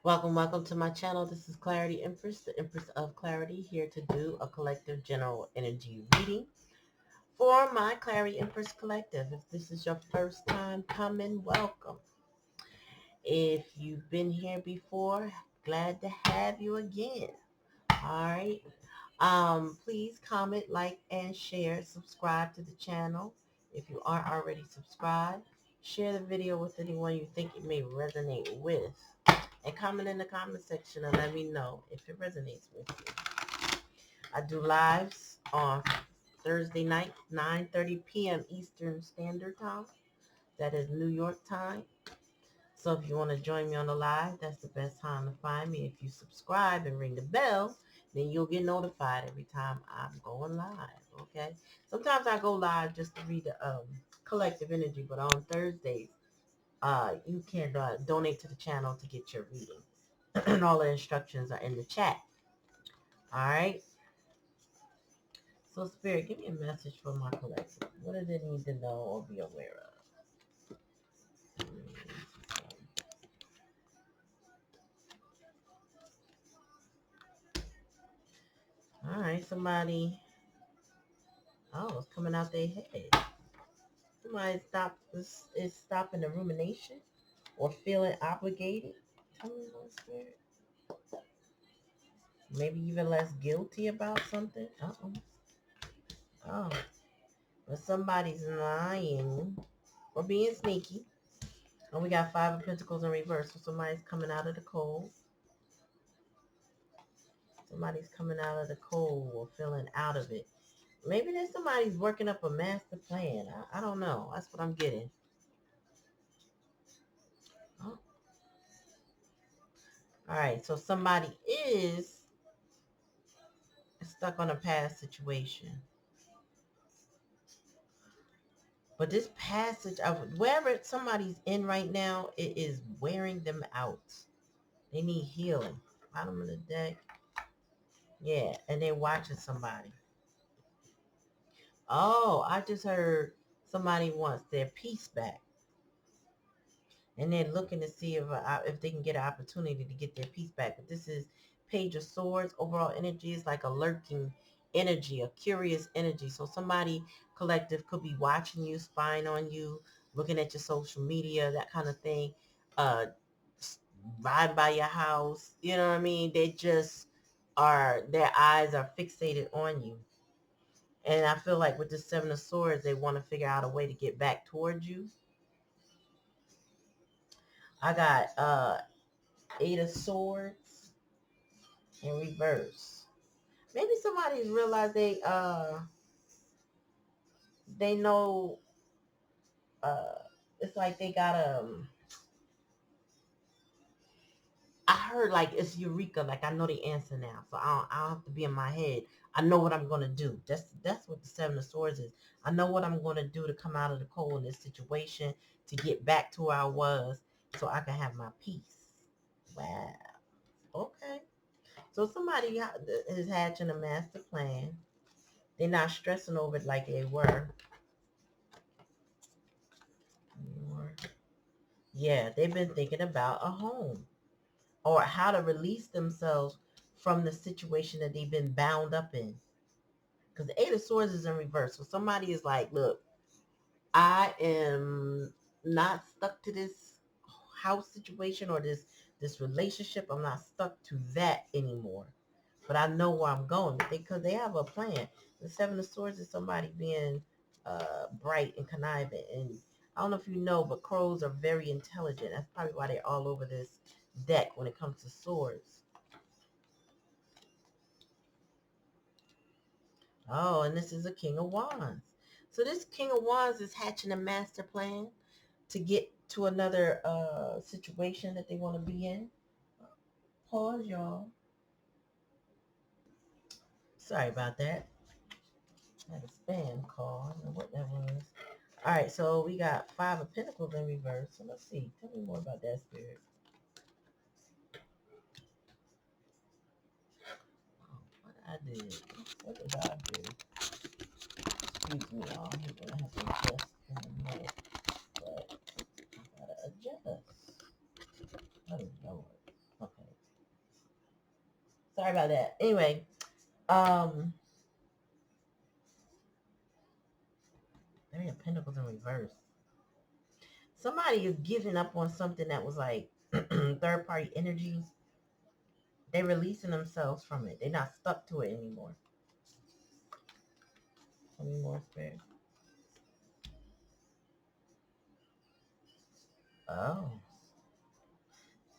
Welcome to my channel. This is Clarity Empress, the Empress of Clarity, here to do a collective general energy reading for my Clarity Empress Collective. If this is your first time coming, welcome. If you've been here before, glad to have you again. All right. Please comment, like, and share. Subscribe to the channel if you aren't already subscribed. Share the video with anyone you think it may resonate with. And comment in the comment section and let me know if it resonates with you. I do lives on Thursday night, 9:30 p.m. Eastern Standard Time. That is New York time. So if you want to join me on the live, that's the best time to find me. If you subscribe and ring the bell, then you'll get notified every time I'm going live, okay? Sometimes I go live just to read the collective energy, but on Thursdays, you can donate to the channel to get your reading. And all the instructions are in the chat. All right. So, Spirit, give me a message for my collective. What do they need to know or be aware of? All right. Somebody. Oh, it's coming out their head. Somebody is stopping the rumination or feeling obligated. Tell me, Holy Spirit. Maybe even less guilty about something. Oh. But somebody's lying or being sneaky. And we got Five of Pentacles in reverse. So somebody's coming out of the cold. Somebody's coming out of the cold or feeling out of it. Maybe there's somebody's working up a master plan. I don't know. That's what I'm getting. Oh. All right. So somebody is stuck on a past situation. But this passage of wherever somebody's in right now, it is wearing them out. They need healing. Bottom of the deck. Yeah. And they're watching somebody. Oh, I just heard somebody wants their peace back. And they're looking to see if they can get an opportunity to get their peace back. But this is Page of Swords. Overall energy is like a lurking energy, a curious energy. So somebody collective could be watching you, spying on you, looking at your social media, that kind of thing. Riding by your house. You know what I mean? They just their eyes are fixated on you. And I feel like with the Seven of Swords, they want to figure out a way to get back towards you. I got Eight of Swords in reverse. Maybe somebody's realized they know it's like they got I heard like it's Eureka, like I know the answer now. So I don't have to be in my head. I know what I'm gonna do. That's what the Seven of Swords is. I know what I'm gonna do to come out of the cold in this situation, to get back to where I was so I can have my peace. Wow. Okay. So somebody is hatching a master plan. They're not stressing over it like they were. Yeah, they've been thinking about a home or how to release themselves from the situation that they've been bound up in. Because the Eight of Swords is in reverse. So somebody is like, look, I am not stuck to this house situation or this relationship. I'm not stuck to that anymore. But I know where I'm going because they have a plan. The Seven of Swords is somebody being bright and conniving. And I don't know if you know, but crows are very intelligent. That's probably why they're all over this deck when it comes to swords. Oh, and this is a King of Wands. So this King of Wands is hatching a master plan to get to another situation that they want to be in. Pause, y'all. Sorry about that. I had a spam call. I don't know what that was. All right, so we got Five of Pentacles in reverse. So let's see. Tell me more about that, Spirit. Oh, what I did? What did I do? Excuse me, y'all. I'm gonna have to adjust in a minute, but I gotta adjust. Oh Lord. Okay. Sorry about that. Anyway, um, Three of Pentacles in reverse. Somebody is giving up on something that was like third party energy. They're releasing themselves from it. They're not stuck to it anymore. Tell me more, Spirit. Oh,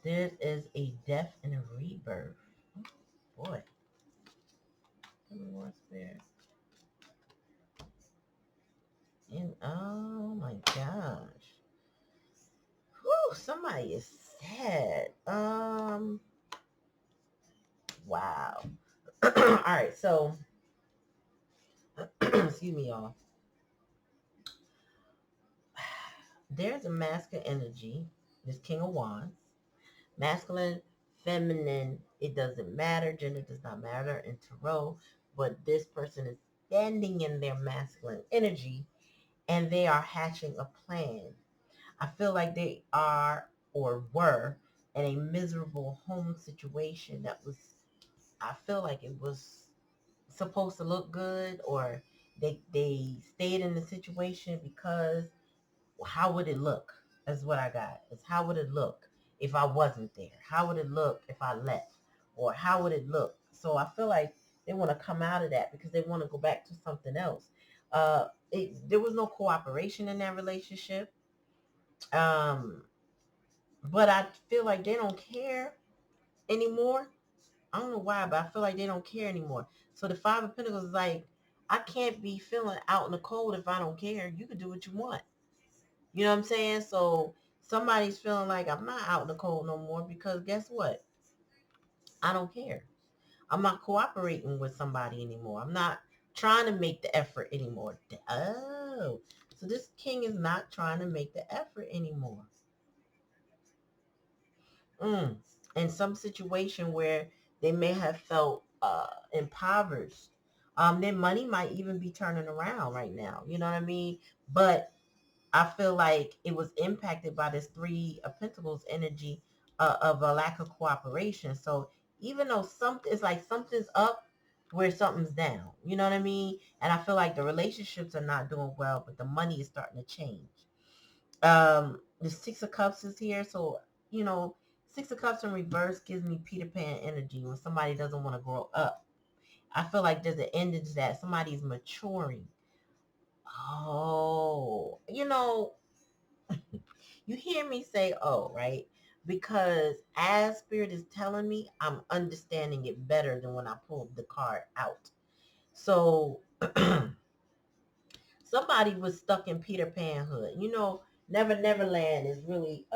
there is a death and a rebirth. Oh, boy. Tell me more, Spirit. And oh my gosh. Whew, somebody is sad. Wow. All right, so excuse me, y'all. There's a masculine energy. This King of Wands. Masculine, feminine, it doesn't matter. Gender does not matter in tarot. But this person is standing in their masculine energy and they are hatching a plan. I feel like they are or were in a miserable home situation that was, I feel like it was supposed to look good, or they stayed in the situation because how would it look is what I got. It's how would it look if I wasn't there? How would it look if I left? Or how would it look? So I feel like they want to come out of that because they want to go back to something else. There was no cooperation in that relationship. Um, but I feel like they don't care anymore. I don't know why, but I feel like they don't care anymore. So the Five of Pentacles is like, I can't be feeling out in the cold if I don't care. You can do what you want. You know what I'm saying? So somebody's feeling like I'm not out in the cold no more because guess what? I don't care. I'm not cooperating with somebody anymore. I'm not trying to make the effort anymore. Oh, so this king is not trying to make the effort anymore. In some situation where they may have felt impoverished. Their money might even be turning around right now. You know what I mean? But I feel like it was impacted by this Three of Pentacles energy of a lack of cooperation. So even though it's like something's up where something's down, you know what I mean? And I feel like the relationships are not doing well, but the money is starting to change. The Six of Cups is here. So, you know, Six of Cups in reverse gives me Peter Pan energy when somebody doesn't want to grow up. I feel like there's an end to that. Somebody's maturing. Oh, you hear me say, oh, right? Because as Spirit is telling me, I'm understanding it better than when I pulled the card out. So somebody was stuck in Peter Pan hood. Never Land is really,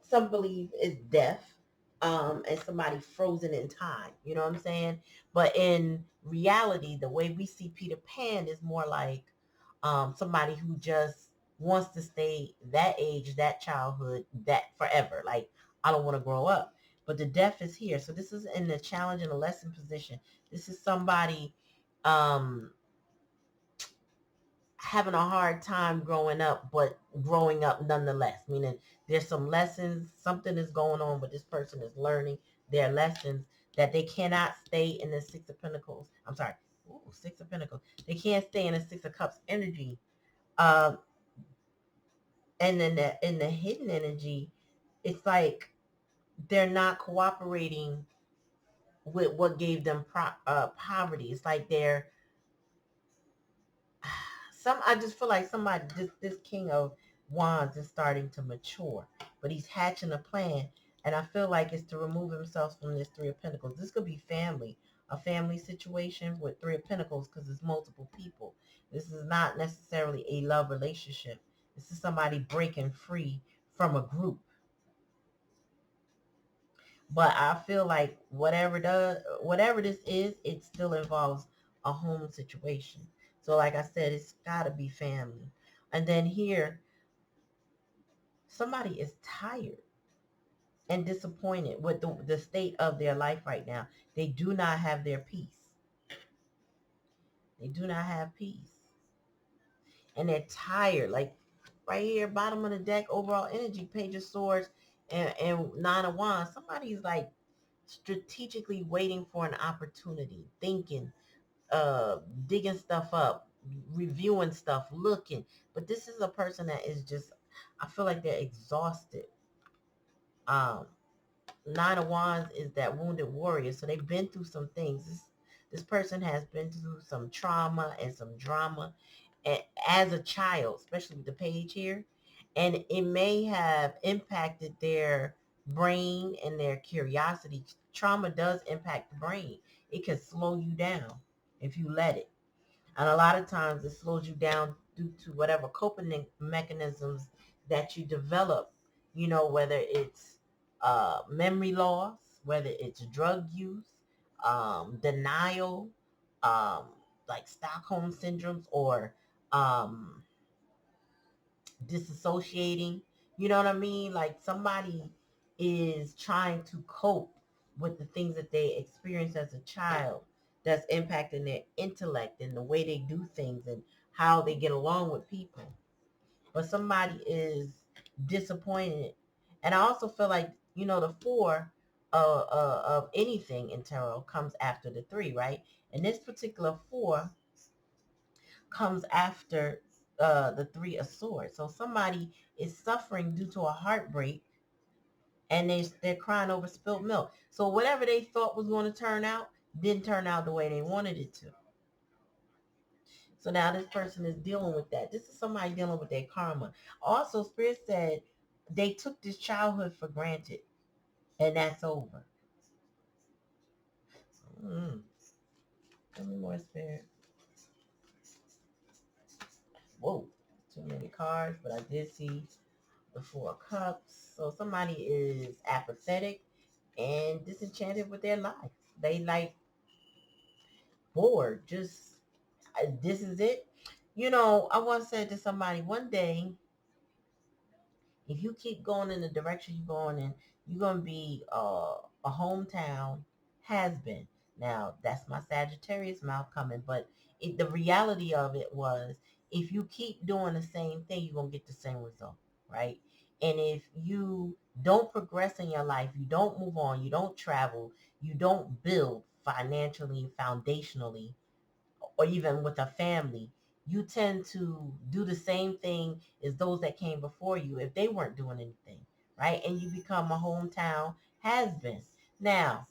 some believe is death, and somebody frozen in time. You know what I'm saying? But in reality, the way we see Peter Pan is more like somebody who just wants to stay that age, that childhood, that forever. Like, I don't want to grow up. But the death is here. So this is in the challenge and a lesson position. This is somebody um, having a hard time growing up, but growing up nonetheless. Meaning there's some lessons, something is going on, but this person is learning their lessons that they cannot stay in the Six of Pentacles. I'm sorry. Ooh, Six of Pentacles. They can't stay in the Six of Cups energy. Uh, and then in the hidden energy, it's like they're not cooperating with what gave them poverty. It's like they're I just feel like somebody, this King of Wands is starting to mature, but he's hatching a plan, and I feel like it's to remove himself from this Three of Pentacles. This could be a family situation with Three of Pentacles because it's multiple people. This is not necessarily a love relationship. This is somebody breaking free from a group. But I feel like whatever this is, it still involves a home situation. So like I said, it's got to be family. And then here, somebody is tired and disappointed with the state of their life right now. They do not have their peace. They do not have peace. And they're tired. Like right here, bottom of the deck, overall energy, Page of Swords, and Nine of Wands. Somebody's like strategically waiting for an opportunity, thinking, uh, digging stuff up, reviewing stuff, looking. But this is a person that is just, I feel like they're exhausted. Um, Nine of Wands is that wounded warrior. So they've been through some things. This person has been through some trauma and some drama as a child, especially with the page here. And it may have impacted their brain and their curiosity. Trauma does impact the brain. It can slow you down if you let it. And a lot of times it slows you down due to whatever coping mechanisms that you develop, whether it's memory loss, whether it's drug use, denial, um, like Stockholm syndromes, or um, disassociating. You know what I mean? Like somebody is trying to cope with the things that they experienced as a child that's impacting their intellect and the way they do things and how they get along with people. But somebody is disappointed. And I also feel like, the four of anything in tarot comes after the three, right? And this particular four comes after the three of swords. So somebody is suffering due to a heartbreak and they're crying over spilled milk. So whatever they thought was going to turn out didn't turn out the way they wanted it to. So now this person is dealing with that. This is somebody dealing with their karma. Also, Spirit said they took this childhood for granted and that's over. Tell me more, Spirit. Whoa, too many cards, but I did see the Four of Cups. So somebody is apathetic and disenchanted with their life. They like bored. Just this is it. I once said to somebody one day, if you keep going in the direction you're going in, you're gonna be a hometown has been. Now that's my Sagittarius mouth coming, but the reality of it was, if you keep doing the same thing, you're gonna get the same result, right? And if you don't progress in your life, you don't move on, you don't travel, you don't build financially, foundationally, or even with a family, you tend to do the same thing as those that came before you if they weren't doing anything, right? And you become a hometown has-been. Now,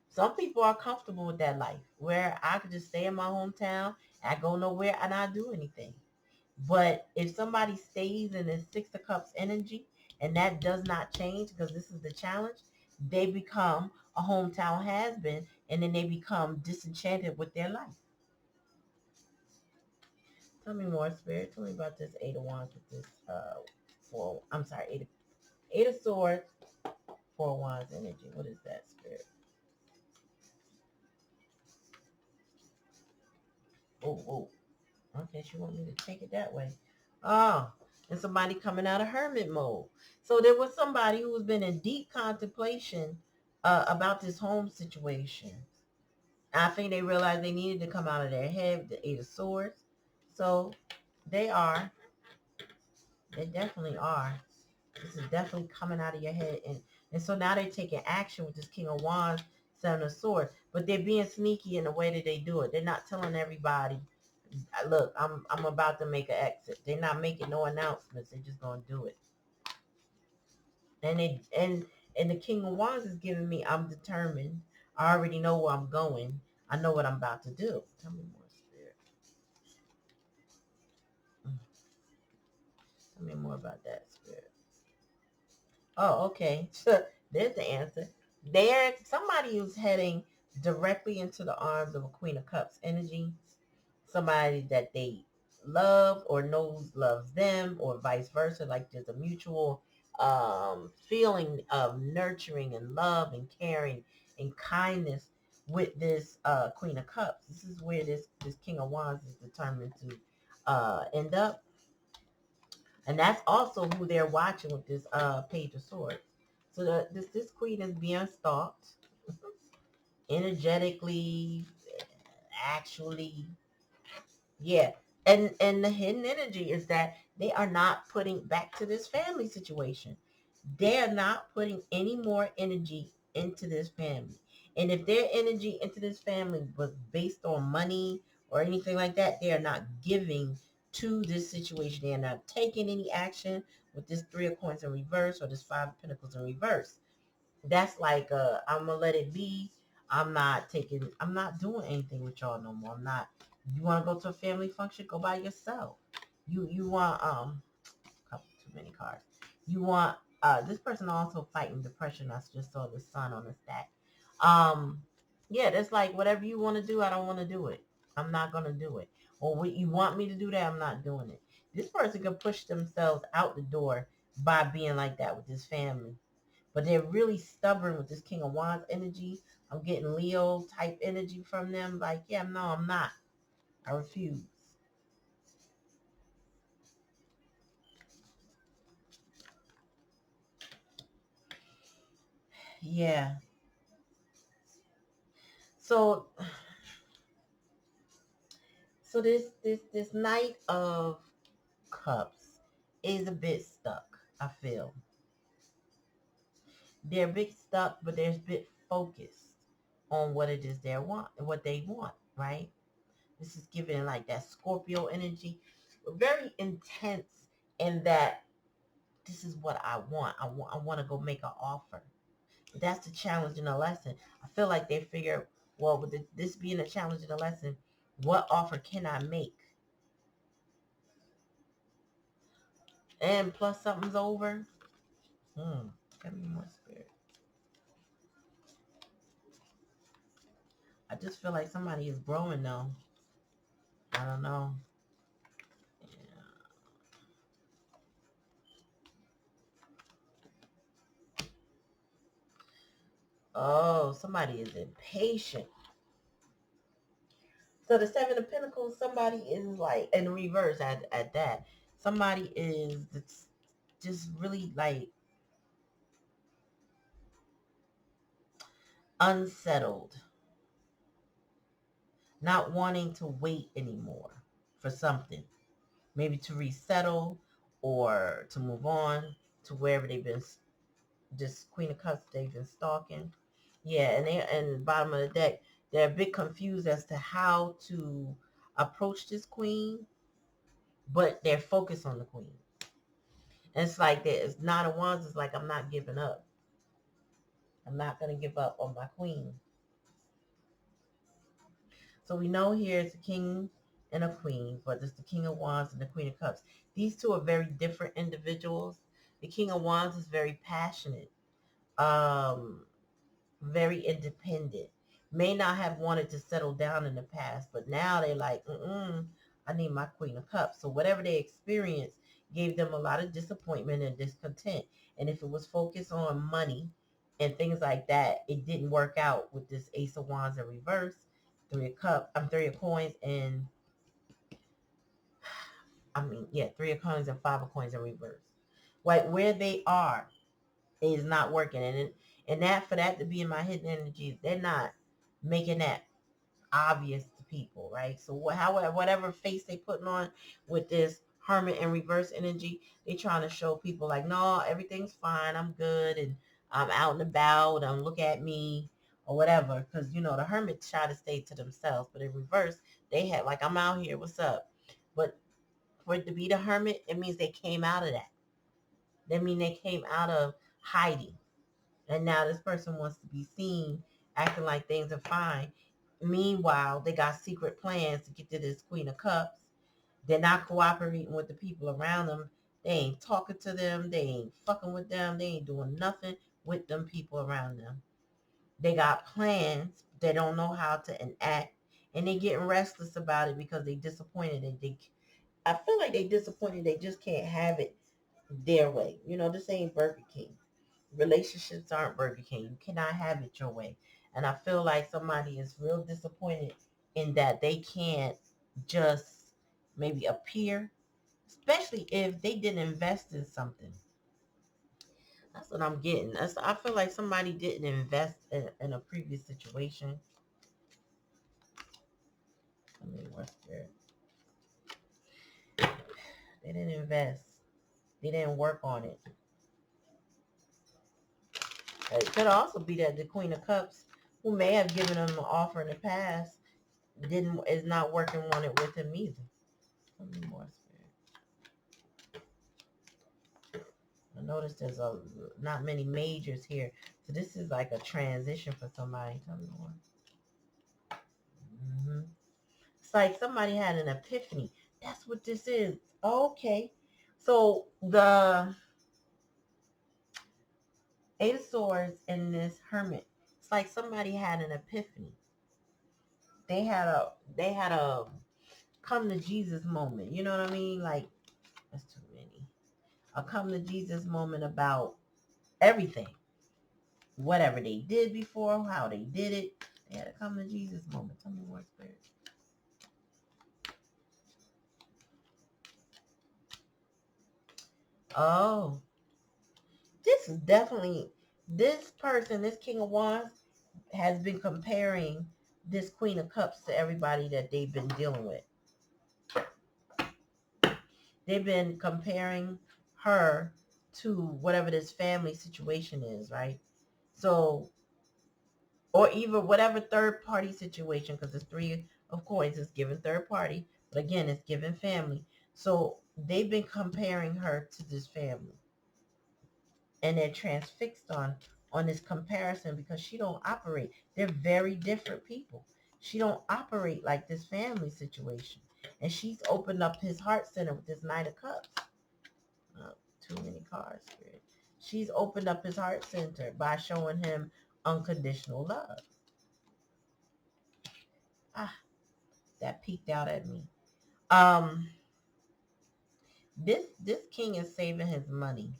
some people are comfortable with that life where I could just stay in my hometown, I go nowhere, and I do anything. But if somebody stays in the Six of Cups energy and that does not change, because this is the challenge, they become a hometown has-been, and then they become disenchanted with their life. Tell me more, Spirit. Tell me about this Eight of Wands with this four. I'm sorry, Eight of Swords, Four of Wands energy. What is that, Spirit? Oh, oh. Okay, she want me to take it that way. Oh, and somebody coming out of hermit mode. So there was somebody who has been in deep contemplation about this home situation. I think they realized they needed to come out of their head, the Eight of Swords. So they are. They definitely are. This is definitely coming out of your head. And so now they're taking action with this King of Wands, Seven of Swords. But they're being sneaky in the way that they do it. They're not telling everybody, look, I'm about to make an exit. They're not making no announcements. They're just going to do it. And the King of Wands is giving me, I'm determined. I already know where I'm going. I know what I'm about to do. Tell me more, Spirit. Tell me more about that, Spirit. Oh, okay. So there's the answer. Somebody who's heading directly into the arms of a Queen of Cups energy. Somebody that they love or knows loves them, or vice versa. Like there's a mutual feeling of nurturing and love and caring and kindness with this Queen of Cups. This is where this King of Wands is determined to end up. And that's also who they're watching with this Page of Swords. So this queen is being stalked energetically, actually. Yeah. And the hidden energy is that they are not putting back to this family situation. They are not putting any more energy into this family. And if their energy into this family was based on money or anything like that, they are not giving to this situation. They are not taking any action with this Three of Coins in reverse or this Five of Pentacles in reverse. That's like, I'm going to let it be. I'm not doing anything with y'all no more. I'm not. You want to go to a family function? Go by yourself. You want, couple too many cards. You want, this person also fighting depression. I just saw the sun on the stack. Yeah, that's like, whatever you want to do, I don't want to do it. I'm not going to do it. Or what you want me to do that, I'm not doing it. This person can push themselves out the door by being like that with this family. But they're really stubborn with this King of Wands energy. I'm getting Leo type energy from them. Like, yeah, no, I'm not. I refuse. Yeah. So this Knight of Cups is a bit stuck, I feel. They're a bit stuck, but they're a bit focused on what it is what they want, right? This is giving like that Scorpio energy. Very intense in that this is what I want. I want to go make an offer. That's the challenge in the lesson. I feel like they figure, well, with this being a challenge in the lesson, what offer can I make? And plus something's over. Give me more spirit. I just feel like somebody is growing though. I don't know. Yeah. Oh, somebody is impatient. So the Seven of Pentacles, somebody is like, in reverse at that. Somebody is just really like unsettled. Not wanting to wait anymore for something. Maybe to resettle or to move on to wherever they've been, this Queen of Cups they've been stalking. Yeah, and bottom of the deck, they're a bit confused as to how to approach this queen, but they're focused on the queen. And it's like there's Nine of Wands is like, I'm not giving up. I'm not going to give up on my queen. So we know here it's a king and a queen, but it's the King of Wands and the Queen of Cups. These two are very different individuals. The King of Wands is very passionate, very independent. May not have wanted to settle down in the past, but now they're like, I need my Queen of Cups. So whatever they experienced gave them a lot of disappointment and discontent. And if it was focused on money and things like that, it didn't work out with this Ace of Wands in reverse, Three of Coins, and Three of Coins and Five of Coins in reverse. Like where they are is not working, and that for that to be in my hidden energies, they're not making that obvious to people, right? So whatever face they putting on with this Hermit and reverse energy, they trying to show people like, no, everything's fine, I'm good, and I'm out and about, look at me, or whatever. Because the Hermit try to stay to themselves, but in reverse, they have like, I'm out here, what's up? But for it to be the Hermit, it means they came out of that. That mean they came out of hiding. And now this person wants to be seen acting like things are fine. Meanwhile, they got secret plans to get to this Queen of Cups. They're not cooperating with the people around them. They ain't talking to them. They ain't fucking with them. They ain't doing nothing with them people around them. They got plans. They don't know how to enact. And they getting restless about it because they disappointed. I feel like they disappointed. They just can't have it their way. This ain't Burger King. Relationships aren't Burger King. You cannot have it your way. And I feel like somebody is real disappointed in that they can't just maybe appear, especially if they didn't invest in something. That's what I'm getting. I feel like somebody didn't invest in a previous situation. Let me work there. They didn't invest. They didn't work on it. It could also be that the Queen of Cups who may have given him an offer in the past is not working on it with him either. Tell me more, Spirit. I notice there's not many majors here. So this is like a transition for somebody. Tell me more. It's like somebody had an epiphany. That's what this is. Okay. So the Eight of Swords and this Hermit. It's like somebody had an epiphany. They had a come to Jesus moment. You know what I mean? Like, that's too many. A come to Jesus moment about everything. Whatever they did before, how they did it. They had a come to Jesus moment. Tell me more, Spirit. Oh, this is definitely, this person, this King of Wands, has been comparing this Queen of Cups to everybody that they've been dealing with. They've been comparing her to whatever this family situation is, right? So, or even whatever third party situation, because it's three of coins, it's given third party, but again, it's given family. So they've been comparing her to this family, and they're transfixed on this comparison because she don't operate. They're very different people. She don't operate like this family situation, and she's opened up his heart center with this Knight of Cups. Oh, too many cards, Spirit. She's opened up his heart center by showing him unconditional love. Ah, that peeked out at me. Um, this king is saving his money.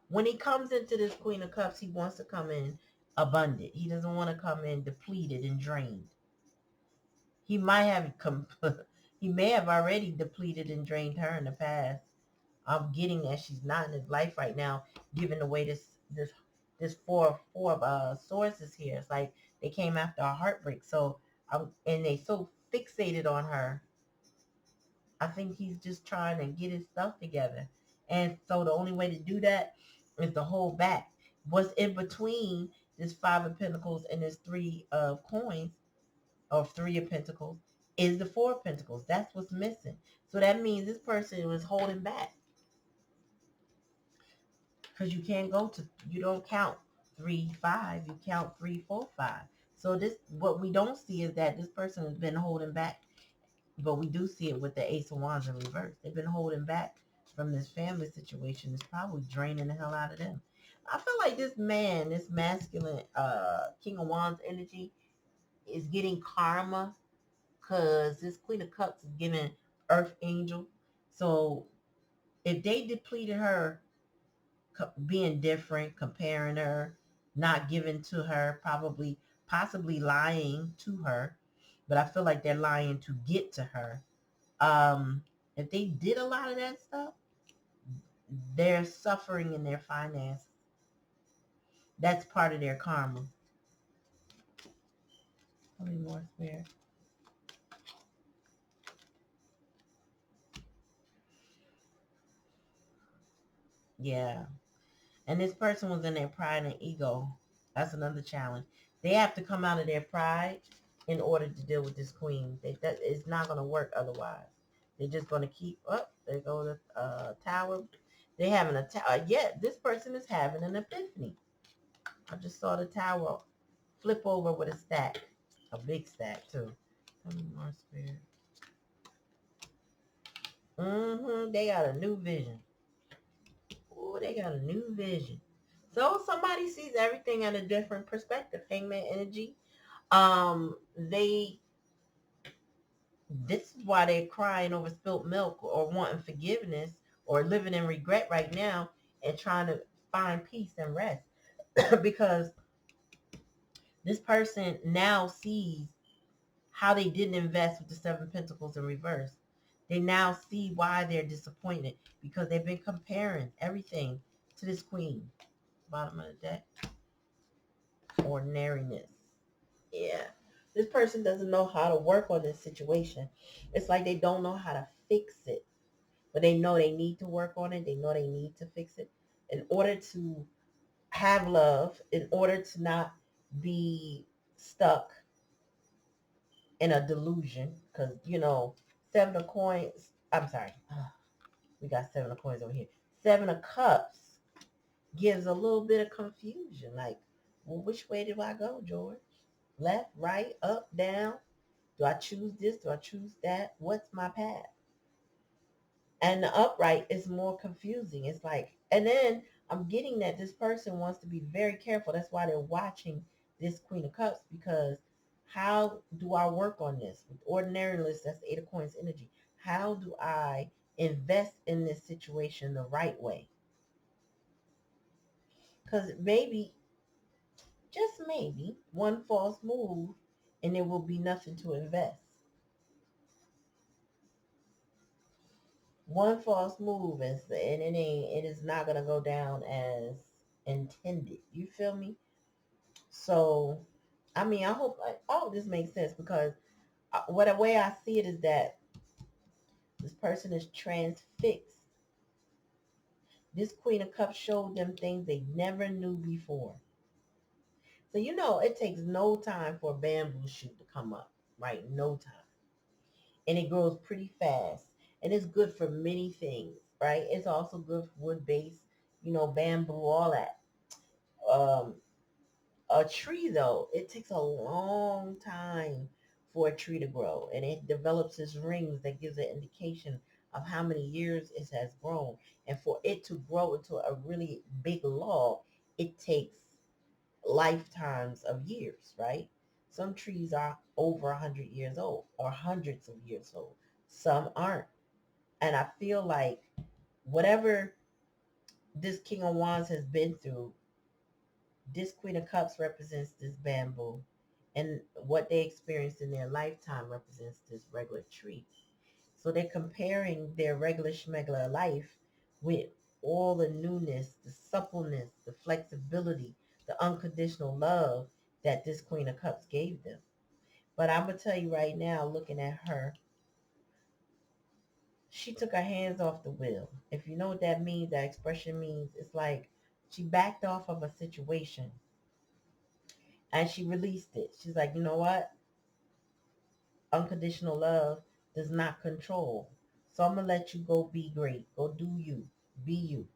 When he comes into this Queen of Cups, he wants to come in abundant. He doesn't want to come in depleted and drained. He might have he may have already depleted and drained her in the past. I'm getting that she's not in his life right now, given the way this four of swords is here. It's like they came after a heartbreak. So and they so fixated on her. I think he's just trying to get his stuff together. And so the only way to do that is to hold back. What's in between this Five of Pentacles and this Three of Coins, or Three of Pentacles, is the Four of Pentacles. That's what's missing. So that means this person was holding back. Because you don't count 3, 5. You count 3, 4, 5. So what we don't see is that this person has been holding back. But we do see it with the Ace of Wands in reverse. They've been holding back from this family situation. It's probably draining the hell out of them. I feel like this man, this masculine King of Wands energy is getting karma, because this Queen of Cups is giving Earth Angel. So if they depleted her, being different, comparing her, not giving to her, possibly lying to her, but I feel like they're lying to get to her. If they did a lot of that stuff, they're suffering in their finance. That's part of their karma. Tell me more, Spirit. Yeah. And this person was in their pride and ego. That's another challenge. They have to come out of their pride in order to deal with this queen. That is not going to work otherwise. They're just going to keep up. They go to tower. They having a tower. Yeah, this person is having an epiphany. I just saw the tower flip over with a stack. A big stack, too. Tell me more, Spirit. They got a new vision. Oh, they got a new vision. So somebody sees everything in a different perspective. Hangman energy. They This is why they're crying over spilt milk, or wanting forgiveness, or living in regret right now, and trying to find peace and rest. Because this person now sees how they didn't invest with the Seven Pentacles in reverse. They now see why they're disappointed, because they've been comparing everything to this queen. Bottom of the deck. Ordinariness. Yeah. This person doesn't know how to work on this situation. It's like they don't know how to fix it. But they know they need to work on it. They know they need to fix it in order to have love, in order to not be stuck in a delusion because, seven of coins, I'm sorry, we got seven of coins over here. Seven of cups gives a little bit of confusion. Like, well, which way do I go, George? Left, right, up, down? Do I choose this? Do I choose that? What's my path? And the upright is more confusing. It's like, and then I'm getting that this person wants to be very careful. That's why they're watching this Queen of Cups, because how do I work on this? With ordinary list, that's the Eight of Coins energy. How do I invest in this situation the right way? Because maybe, just maybe, one false move and there will be nothing to invest. One false move and it is not gonna go down as intended. You feel me? So, I mean, I hope all of this makes sense, because what a way I see it is that this person is transfixed. This Queen of Cups showed them things they never knew before. So it takes no time for a bamboo shoot to come up, right? No time. And it grows pretty fast. And it's good for many things, right? It's also good for wood base, bamboo, all that. Um, a tree, though, it takes a long time for a tree to grow, and it develops its rings that gives an indication of how many years it has grown. And for it to grow into a really big log, it takes lifetimes of years, right? Some trees are over 100 years old or hundreds of years old. Some aren't. And I feel like whatever this King of Wands has been through, this Queen of Cups represents this bamboo. And what they experienced in their lifetime represents this regular tree. So they're comparing their regular schmegular life with all the newness, the suppleness, the flexibility, the unconditional love that this Queen of Cups gave them. But I'm going to tell you right now, looking at her, she took her hands off the wheel. If you know what that means, that expression means, it's like she backed off of a situation and she released it. She's like, you know what? Unconditional love does not control. So I'm going to let you go be great. Go do you. Be you.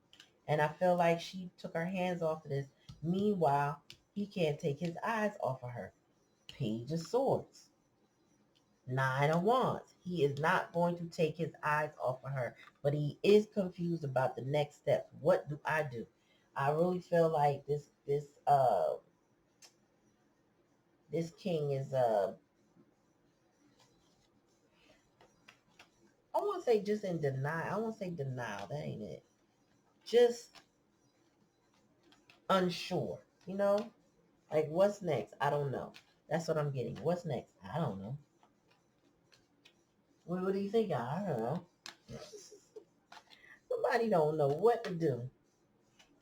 And I feel like she took her hands off of this. Meanwhile, he can't take his eyes off of her. Page of Swords. Nine of Wands. He is not going to take his eyes off of her, but he is confused about the next step. What do I do? I really feel like this king is I won't say just in denial. I won't say denial. That ain't it. Just unsure. You know, like what's next? I don't know. That's what I'm getting. What's next? I don't know. What do you think? I don't know. Somebody don't know what to do,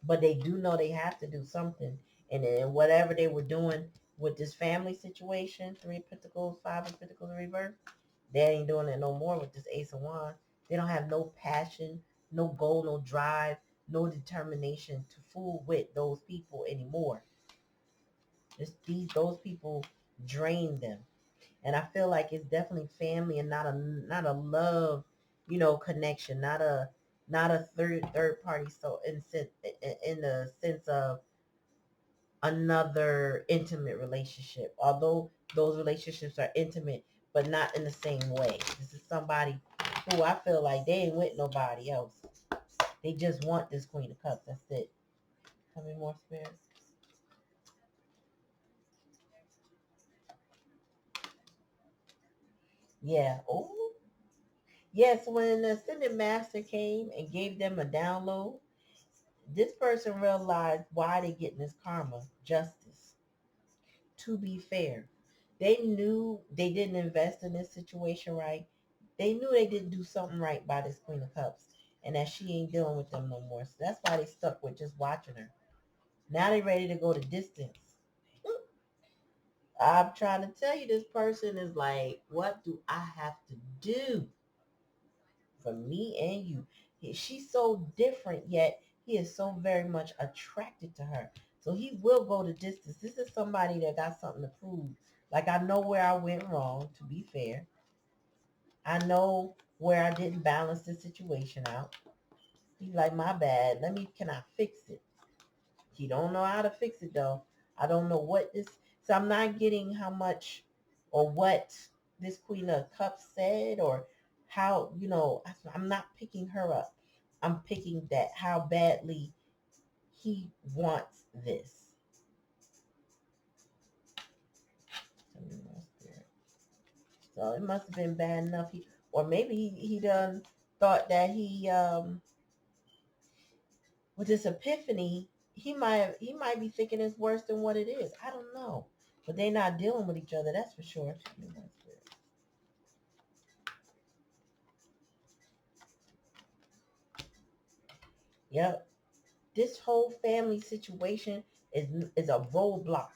but they do know they have to do something. And then whatever they were doing with this family situation, Three of Pentacles, Five of Pentacles in reverse, they ain't doing it no more with this Ace of Wands. They don't have no passion, no goal, no drive, no determination to fool with those people anymore. Those people drain them. And I feel like it's definitely family and not a love, connection, not a third party. So in the sense of another intimate relationship, although those relationships are intimate, but not in the same way. This is somebody who I feel like they ain't with nobody else. They just want this Queen of Cups. That's it. How many more spirits? Yeah. Oh, yes. When the Ascended Master came and gave them a download, this person realized why they getting this karma, justice. To be fair, they knew they didn't invest in this situation right. They knew they didn't do something right by this Queen of Cups, and that she ain't dealing with them no more. So that's why they stuck with just watching her. Now they ready to go the distance. I'm trying to tell you, this person is like, what do I have to do for me and you? She's so different, yet he is so very much attracted to her. So he will go the distance. This is somebody that got something to prove. Like, I know where I went wrong, to be fair. I know where I didn't balance the situation out. He's like, my bad. Can I fix it? He don't know how to fix it though. I don't know what this, so I'm not getting how much or what this Queen of Cups said or how, I'm not picking her up. I'm picking that how badly he wants this. So it must have been bad enough. Or maybe he done thought that with this epiphany, he might be thinking it's worse than what it is. I don't know. But they're not dealing with each other, that's for sure. Yep. This whole family situation is a roadblock.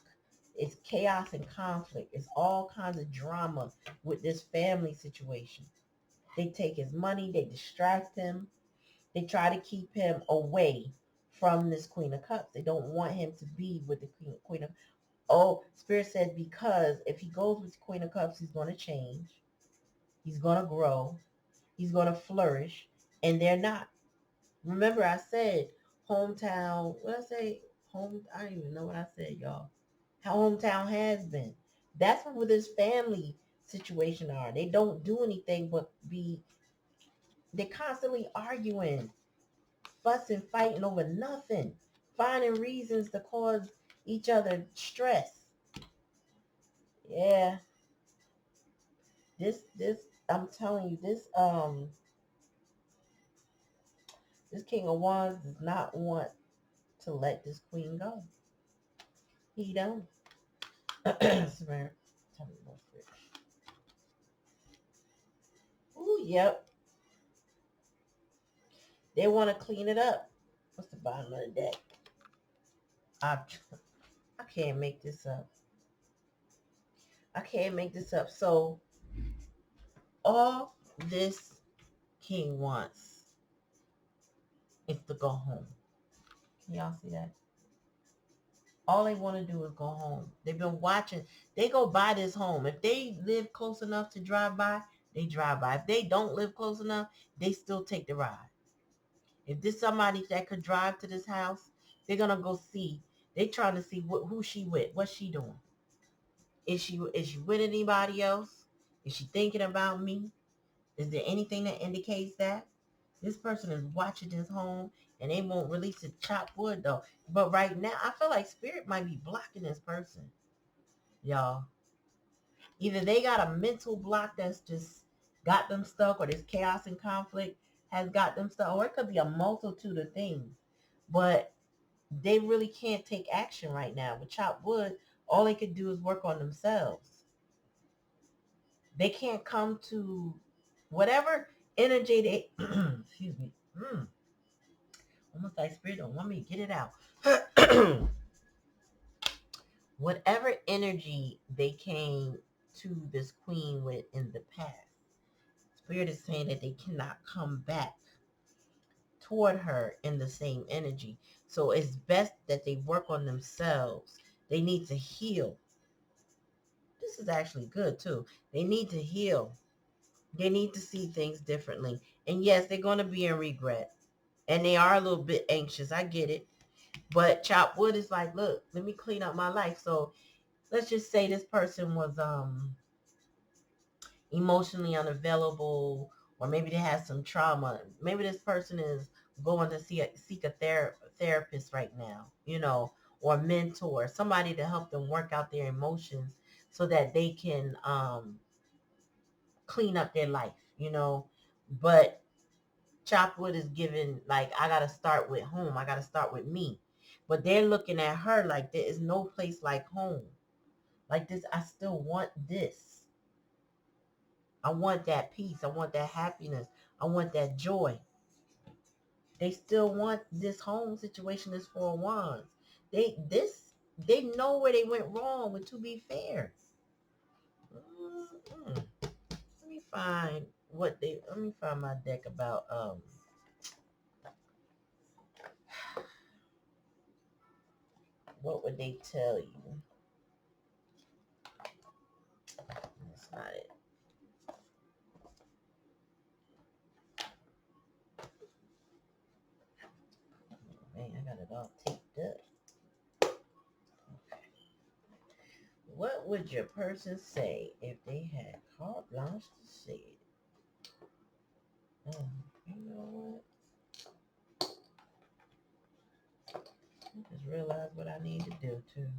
It's chaos and conflict. It's all kinds of drama with this family situation. They take his money, they distract him, they try to keep him away from this Queen of Cups. They don't want him to be with the Queen of. Oh, Spirit said because if he goes with the Queen of Cups, he's going to change. He's going to grow. He's going to flourish. And they're not. Remember, I said hometown. What I say? I don't even know what I said, y'all. How hometown has been. That's what this family situation are. They don't do anything but they're constantly arguing, fussing, fighting over nothing, finding reasons to cause each other stress. Yeah, this I'm telling you, this King of Wands does not want to let this queen go. He don't. Spirit, tell me more, Spirit. Ooh, yep. They want to clean it up. What's the bottom of the deck? I, I can't make this up. I can't make this up. So all this king wants is to go home. Can y'all see that? All they want to do is go home. They've been watching. They go by this home. If they live close enough to drive by, they drive by. If they don't live close enough, they still take the ride. If there's somebody that could drive to this house, they're gonna go see. They trying to see who she with, what's she doing. Is she with anybody else? Is she thinking about me? Is there anything that indicates that? This person is watching this home and they won't release it chop wood though. But right now, I feel like spirit might be blocking this person, y'all. Either they got a mental block that's just got them stuck, or this chaos and conflict has got them stuck, or it could be a multitude of things. But they really can't take action right now. With chop wood, all they could do is work on themselves. They can't come to whatever energy they excuse me. Almost like spirit don't want me to get it out. Whatever energy they came to this queen with in the past, spirit is saying that they cannot come back toward her in the same energy. So it's best that they work on themselves. They need to heal. This is actually good too. They need to heal. They need to see things differently. And yes, they're going to be in regret. And they are a little bit anxious. I get it. But chop wood is like, look, let me clean up my life. So let's just say this person was emotionally unavailable, or maybe they had some trauma. Maybe this person is going to seek a therapist right now, or a mentor, somebody to help them work out their emotions so that they can clean up their life. But Chopwood is given, like, I got to start with home. I got to start with me. But they're looking at her like there is no place like home. Like this, I still want this. I want that peace. I want that happiness. I want that joy. They still want this home situation, this Four of Wands. They know where they went wrong, but to be fair. Mm-mm. Let me find my deck about What would they tell you? That's not it. Man, I got it all taped up. What would your person say if they had carte blanche to say it? You know what? I just realized what I need to do too.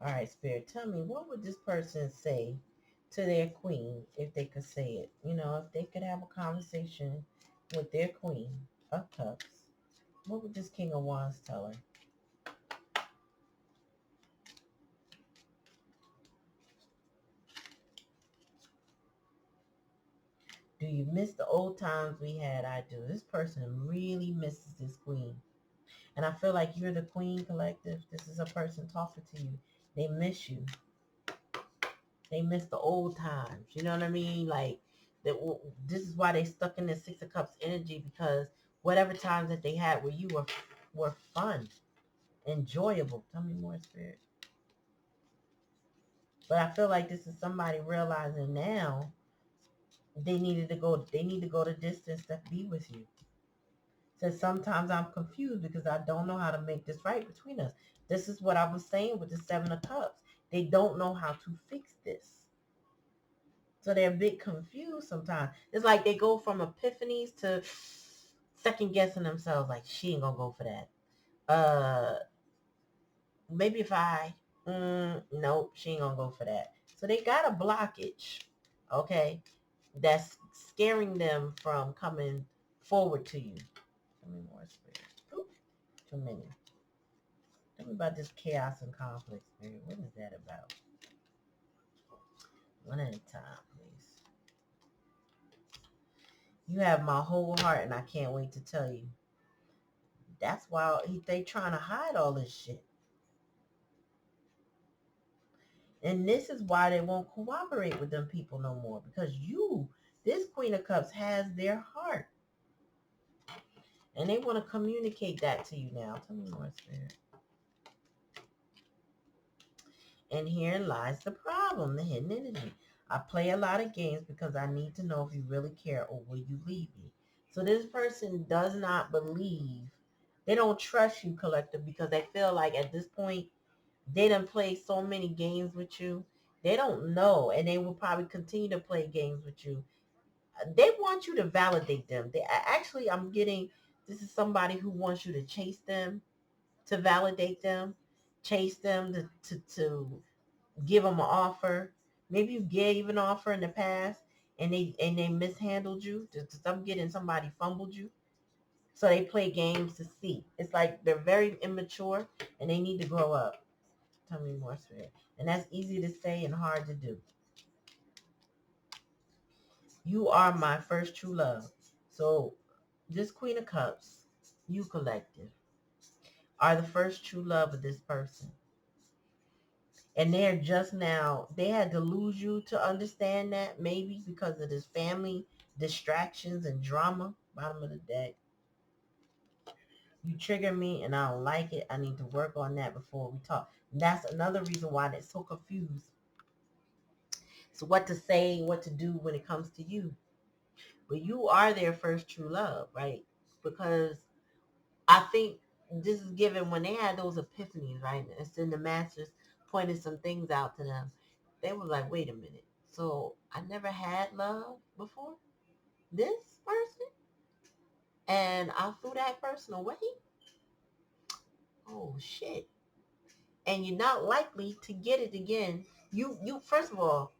All right, Spirit, tell me, what would this person say to their queen if they could say it? You know, if they could have a conversation with their queen of cups, what would this King of Wands tell her? Do you miss the old times we had? I do. This person really misses this queen. And I feel like you're the queen collective. This is a person talking to you. They miss you. They miss the old times. You know what I mean? Like, that. This is why they stuck in the Six of Cups energy, because whatever times that they had where you were fun, enjoyable. Tell me more, Spirit. But I feel like this is somebody realizing now they need to go the distance to be with you. Says sometimes I'm confused because I don't know how to make this right between us. This is what I was saying with the Seven of Cups. They don't know how to fix this. So they're a bit confused sometimes. It's like they go from epiphanies to second guessing themselves, like, she ain't gonna go for that. Maybe if I, nope, she ain't gonna go for that. So they got a blockage, okay, that's scaring them from coming forward to you. Tell me more, Spirit. Oop, too many. Tell me about this chaos and conflict, Spirit. What is that about? One at a time, please. You have my whole heart, and I can't wait to tell you. That's why they trying to hide all this shit. And this is why they won't cooperate with them people no more. Because this Queen of Cups, has their heart. And they want to communicate that to you now. Tell me more, Spirit. And here lies the problem, the hidden energy. I play a lot of games because I need to know if you really care, or will you leave me? So this person does not believe. They don't trust you, collective, because they feel like at this point, they done played so many games with you. They don't know, and they will probably continue to play games with you. They want you to validate them. Actually, I'm getting, this is somebody who wants you to chase them, to validate them, chase them, to give them an offer. Maybe you gave an offer in the past and they mishandled you. I'm getting somebody fumbled you. So they play games to see. It's like they're very immature and they need to grow up. Tell me more, Spirit. And that's easy to say and hard to do. You are my first true love. So this Queen of Cups, you collective, are the first true love of this person. And they're just now, they had to lose you to understand that, maybe because of this family distractions and drama. Bottom of the deck. You trigger me and I don't like it. I need to work on that before we talk. That's another reason why they're so confused. So what to say, what to do when it comes to you. But you are their first true love, right? Because I think this is given when they had those epiphanies, right? It's in the masters pointed some things out to them. They were like, wait a minute. So I never had love before this person, and I threw that person away. Oh shit! And you're not likely to get it again. You first of all,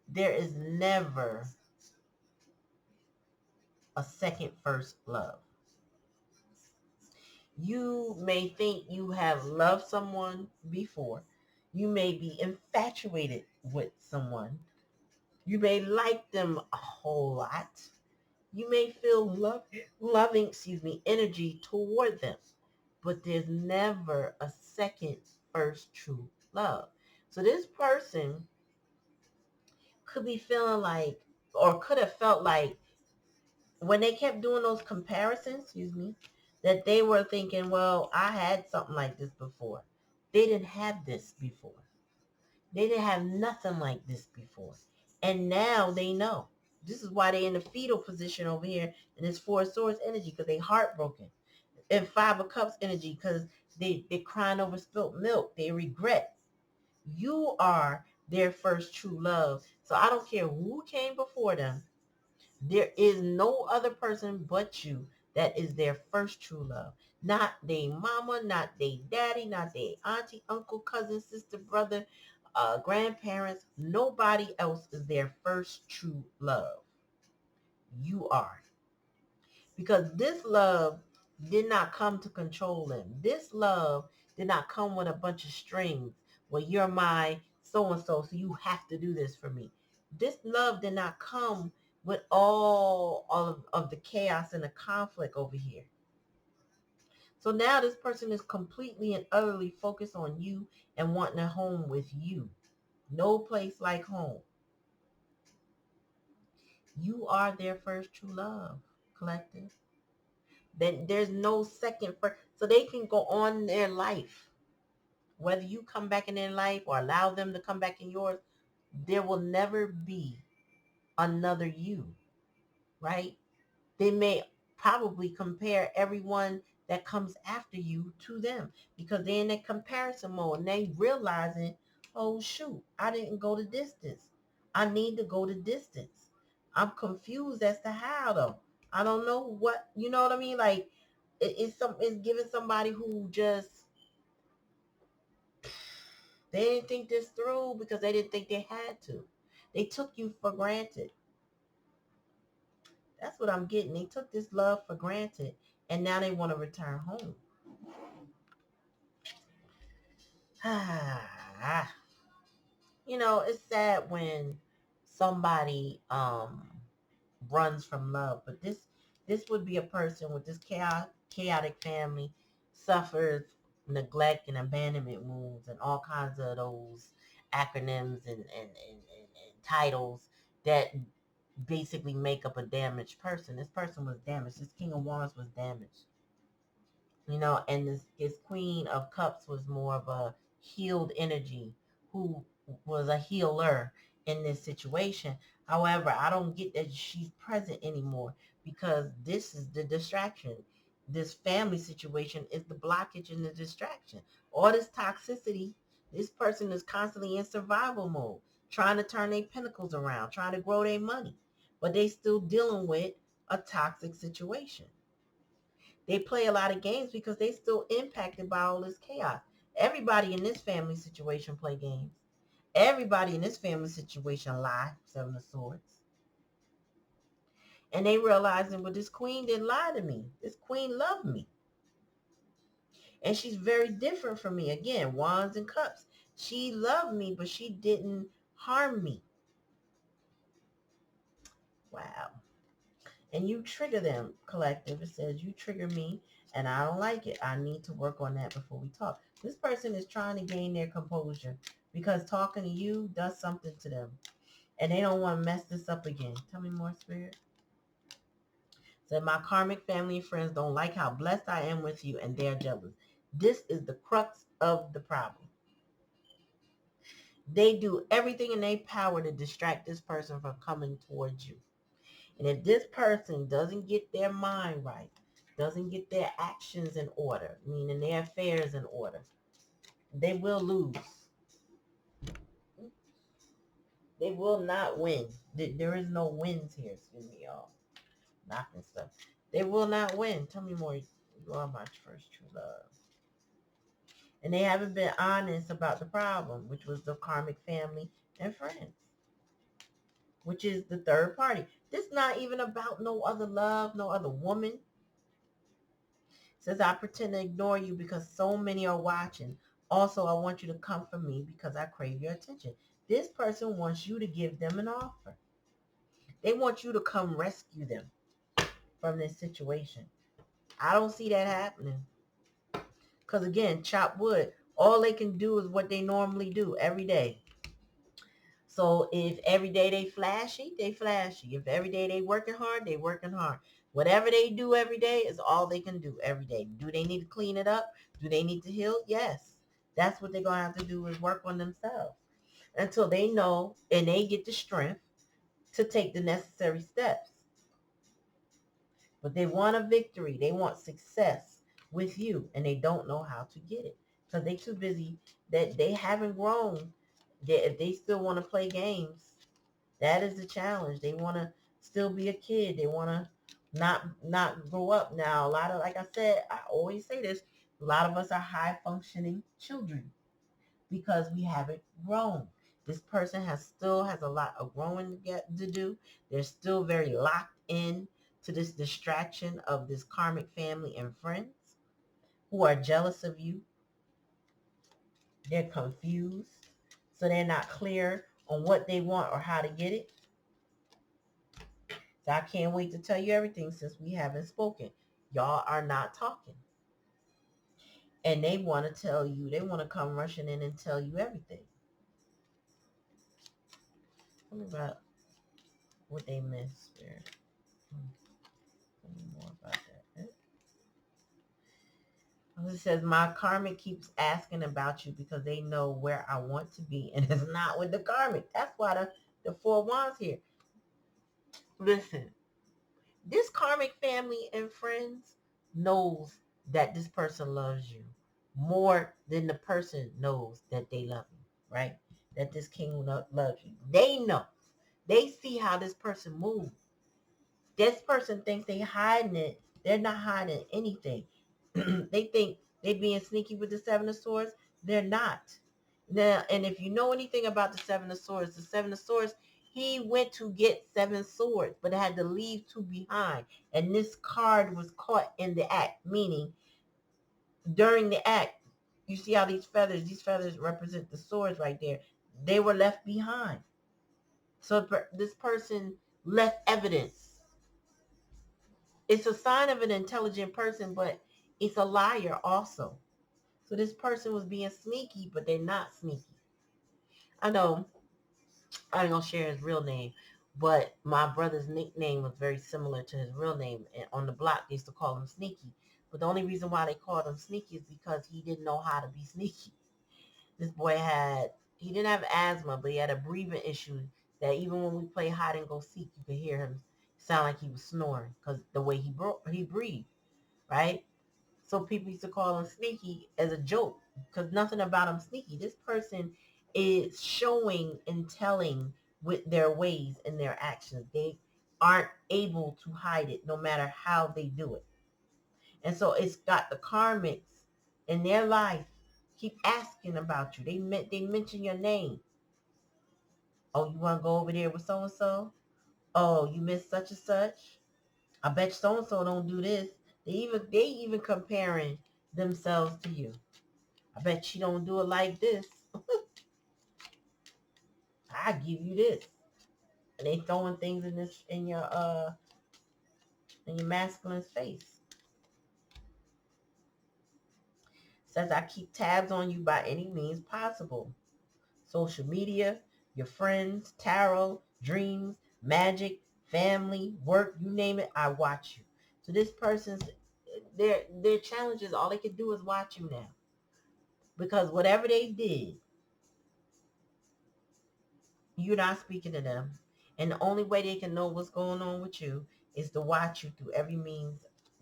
there is never a second first love. You may think you have loved someone before. You may be infatuated with someone. You may like them a whole lot. You may feel loving, energy toward them. But there's never a second first true love. So this person could be feeling like, or could have felt like, when they kept doing those comparisons, excuse me, that they were thinking, well, I had something like this before. They didn't have this before. They didn't have nothing like this before. And now they know. This is why they're in the fetal position over here in this Four of Swords energy, because they heartbroken. And Five of Cups energy, because they're crying over spilt milk. They regret. You are their first true love. So I don't care who came before them. There is no other person but you that is their first true love. Not their mama, not their daddy, not their auntie, uncle, cousin, sister, brother, grandparents. Nobody else is their first true love. You are. Because this love did not come to control them. This love did not come with a bunch of strings. Well, you're my so-and-so, so you have to do this for me. This love did not come with all of the chaos and the conflict over here. So now this person is completely and utterly focused on you and wanting a home with you. No place like home. You are their first true love, collective. Then there's no second first. So they can go on their life. Whether you come back in their life or allow them to come back in yours, there will never be another you, right? They may probably compare everyone that comes after you to them because they're in that comparison mode and they realizing, oh shoot, I didn't go the distance. I need to go the distance. I'm confused as to how though. I don't know what, you know what I mean? Like it's giving somebody who just, they didn't think this through because they didn't think they had to. They took you for granted. That's what I'm getting. They took this love for granted and now they want to return home. It's sad when somebody runs from love, but this would be a person with this chaotic family, suffers neglect and abandonment wounds and all kinds of those acronyms and titles that basically make up a damaged person. This person was damaged. This King of Wands was damaged. And his Queen of Cups was more of a healed energy who was a healer in this situation. However, I don't get that she's present anymore because this is the distraction. This family situation is the blockage and the distraction. All this toxicity, this person is constantly in survival mode, trying to turn their pinnacles around, trying to grow their money, but they still dealing with a toxic situation. They play a lot of games because they still impacted by all this chaos. Everybody in this family situation play games. Everybody in this family situation lie, Seven of Swords. And they realizing, well, this queen didn't lie to me. This queen loved me. And she's very different from me. Again, Wands and Cups. She loved me, but she didn't harm me. Wow. And you trigger them, collective. It says you trigger me and I don't like it. I need to work on that before we talk. This person is trying to gain their composure because talking to you does something to them. And they don't want to mess this up again. Tell me more, Spirit. Said my karmic family and friends don't like how blessed I am with you and they're jealous. This is the crux of the problem. They do everything in their power to distract this person from coming towards you. And if this person doesn't get their mind right, doesn't get their actions in order, meaning their affairs in order, they will lose. They will not win. There is no wins here. Excuse me, y'all. Knocking stuff. They will not win. Tell me more. You are my first true love. And they haven't been honest about the problem, which was the karmic family and friends, which is the third party. This is not even about no other love, no other woman. Says, I pretend to ignore you because so many are watching. Also, I want you to come for me because I crave your attention. This person wants you to give them an offer. They want you to come rescue them from this situation. I don't see that happening. Because again, chop wood. All they can do is what they normally do every day. So if every day they flashy, they flashy. If every day they working hard, they working hard. Whatever they do every day is all they can do every day. Do they need to clean it up? Do they need to heal? Yes. That's what they're going to have to do is work on themselves until they know and they get the strength to take the necessary steps. But they want a victory. They want success with you, and they don't know how to get it because they too busy that they haven't grown. If they still want to play games, that is the challenge. They want to still be a kid. They want to not grow up. Now, a lot of, like I said, I always say this, a lot of us are high functioning children because we haven't grown. This person still has a lot of growing to do. They're still very locked in to this distraction of this karmic family and friends who are jealous of you. They're confused. So they're not clear on what they want or how to get it. So I can't wait to tell you everything since we haven't spoken. Y'all are not talking. And they want to tell you, they want to come rushing in and tell you everything. Tell me about what they missed there. Tell me more about that. It says, my karmic keeps asking about you because they know where I want to be. And it's not with the karmic. That's why the four wands here. Listen, this karmic family and friends knows that this person loves you more than the person knows that they love you, right? That this king loves you. They know. They see how this person moves. This person thinks they hiding it. They're not hiding anything. They think they being sneaky with the Seven of Swords. They're not. Now, and if you know anything about the Seven of Swords, he went to get seven swords, but had to leave two behind. And this card was caught in the act, meaning during the act, you see how these feathers represent the swords right there. They were left behind. So this person left evidence. It's a sign of an intelligent person, but it's a liar also. So this person was being sneaky, but they're not sneaky. I know I ain't gonna share his real name, but my brother's nickname was very similar to his real name. And on the block, they used to call him Sneaky. But the only reason why they called him Sneaky is because he didn't know how to be sneaky. This boy he didn't have asthma, but he had a breathing issue that even when we play hide and go seek, you could hear him sound like he was snoring because the way he breathed, right? So people used to call him Sneaky as a joke because nothing about him sneaky. This person is showing and telling with their ways and their actions. They aren't able to hide it no matter how they do it. And so it's got the karmics in their life keep asking about you. They mention your name. Oh, you want to go over there with so-and-so? Oh, you missed such and such? I bet so-and-so don't do this. They even comparing themselves to you. I bet she don't do it like this. I give you this. And they throwing things in your masculine's face. Says I keep tabs on you by any means possible. Social media, your friends, tarot, dreams, magic, family, work, you name it, I watch you. So this person's their challenges, all they can do is watch you now. Because whatever they did, you're not speaking to them. And the only way they can know what's going on with you is to watch you through every means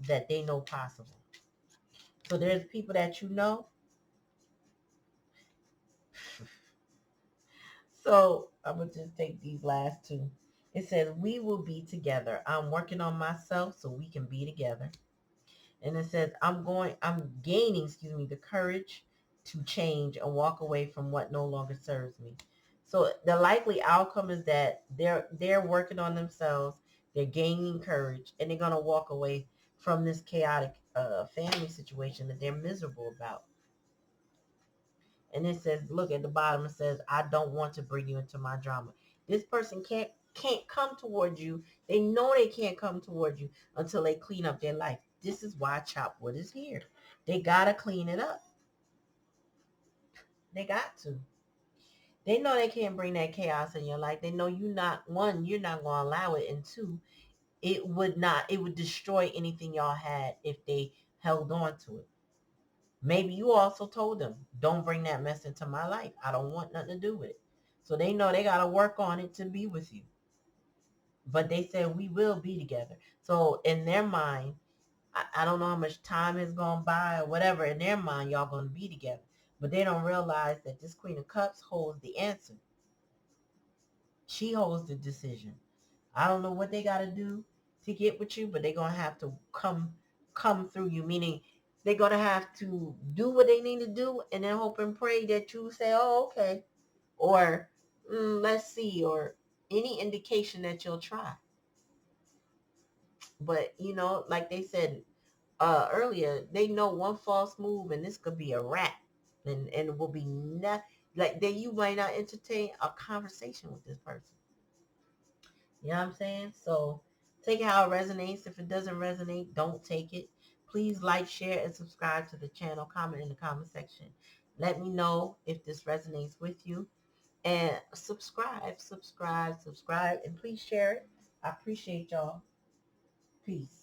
that they know possible. So there's people that you know. So I'm going to just take these last two. It says, we will be together. I'm working on myself so we can be together. And it says, I'm gaining, the courage to change and walk away from what no longer serves me. So the likely outcome is that they're working on themselves, they're gaining courage, and they're gonna walk away from this chaotic family situation that they're miserable about. And it says, look at the bottom, it says, I don't want to bring you into my drama. This person can't come towards you. They know they can't come towards you until they clean up their life. This is why chop wood is here. They gotta clean it up. They got to. They know they can't bring that chaos in your life. They know you're not going to allow it. And two, it would destroy anything y'all had if they held on to it. Maybe you also told them, don't bring that mess into my life. I don't want nothing to do with it. So they know they got to work on it to be with you. But they said, we will be together. So in their mind, I don't know how much time has gone by or whatever. In their mind, y'all going to be together. But they don't realize that this Queen of Cups holds the answer. She holds the decision. I don't know what they got to do to get with you, but they're going to have to come through you, meaning they're going to have to do what they need to do and then hope and pray that you say, oh, okay, or let's see, or any indication that you'll try. But, like they said earlier, they know one false move and this could be a wrap, and it will be not like that. You might not entertain a conversation with this person. You know what I'm saying? So take it how it resonates. If it doesn't resonate, don't take it. Please like, share, and subscribe to the channel. Comment in the comment section. Let me know if this resonates with you. And subscribe, and please share it. I appreciate y'all. Peace.